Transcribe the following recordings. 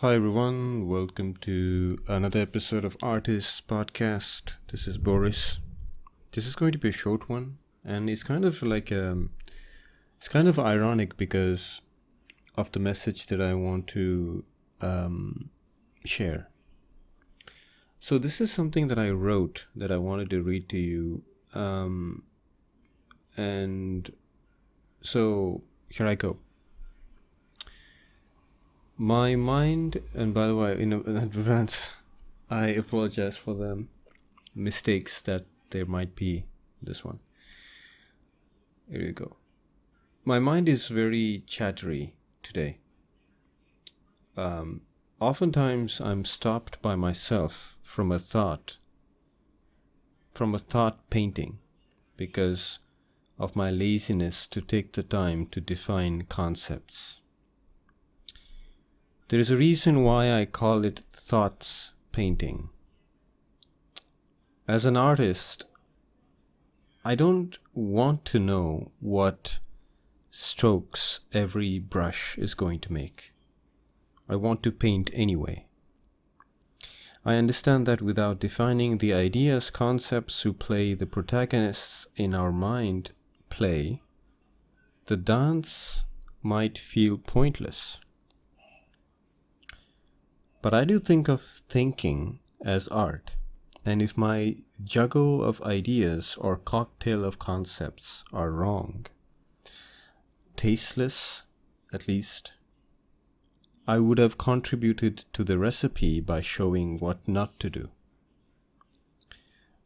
Hi everyone, welcome to another episode of Artists Podcast. This is Boris. This is going to be a short one, and it's kind of ironic because of the message that I want to share. So this is something that I wrote that I wanted to read to you, and so here I go. My mind, and by the way, in advance, I apologize for the mistakes that there might be this one. Here you go. My mind is very chattery today. Oftentimes I'm stopped by myself from a thought painting because of my laziness to take the time to define concepts. There is a reason why I call it thoughts painting. As an artist, I don't want to know what strokes every brush is going to make. I want to paint anyway. I understand that without defining the ideas, concepts who play the protagonists in our mind play, the dance might feel pointless. But I do think of thinking as art, and if my juggle of ideas or cocktail of concepts are wrong, tasteless at least, I would have contributed to the recipe by showing what not to do.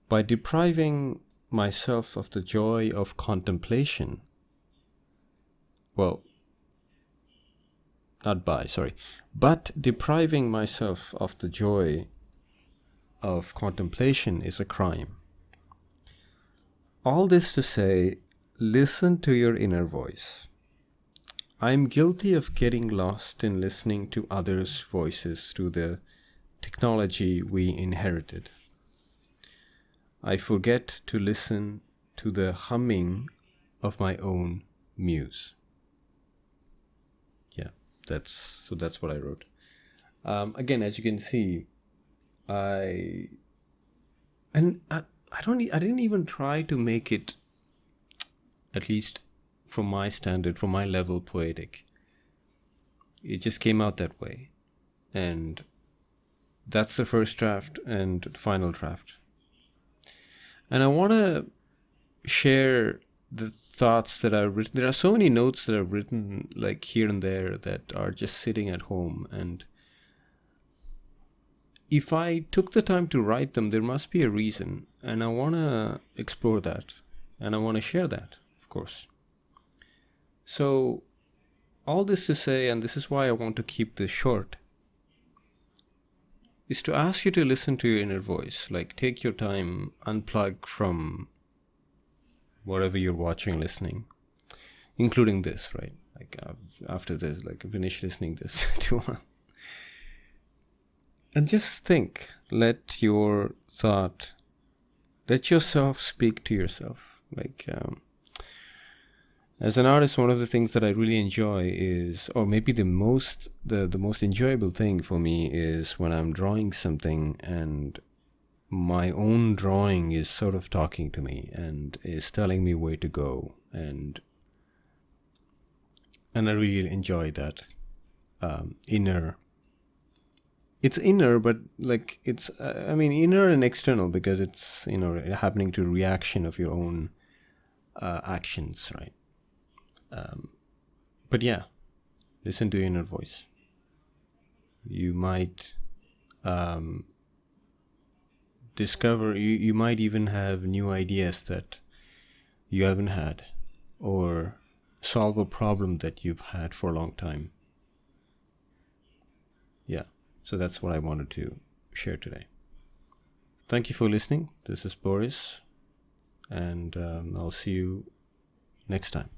By depriving myself of the joy of contemplation, but depriving myself of the joy of contemplation is a crime. All this to say, listen to your inner voice. I'm guilty of getting lost in listening to others' voices through the technology we inherited. I forget to listen to the humming of my own muse. That's what I wrote. Again, as you can see, I didn't even try to make it, at least from my standard, from my level, poetic. It just came out that way, and that's the first draft and the final draft. And I want to share the thoughts that I've written. There are so many notes that I've written, like here and there, that are just sitting at home, and if I took the time to write them, there must be a reason, and I want to explore that, and I want to share that, of course. So all this to say, and this is why I want to keep this short, is to ask you to listen to your inner voice. Like, take your time, unplug from whatever you're watching, listening, including this, right? Like after this, like finish listening this to one. And just think, let yourself speak to yourself. Like, as an artist, one of the things that I really enjoy is, or maybe the most enjoyable thing for me is when I'm drawing something and my own drawing is sort of talking to me and is telling me where to go, and I really enjoy that inner. It's inner, but like it's inner and external, because it's happening to reaction of your own actions, right? But yeah, listen to your inner voice. You might discover, you might even have new ideas that you haven't had, or solve a problem that you've had for a long time. Yeah, so that's what I wanted to share today. Thank you for listening. This is Boris, and I'll see you next time.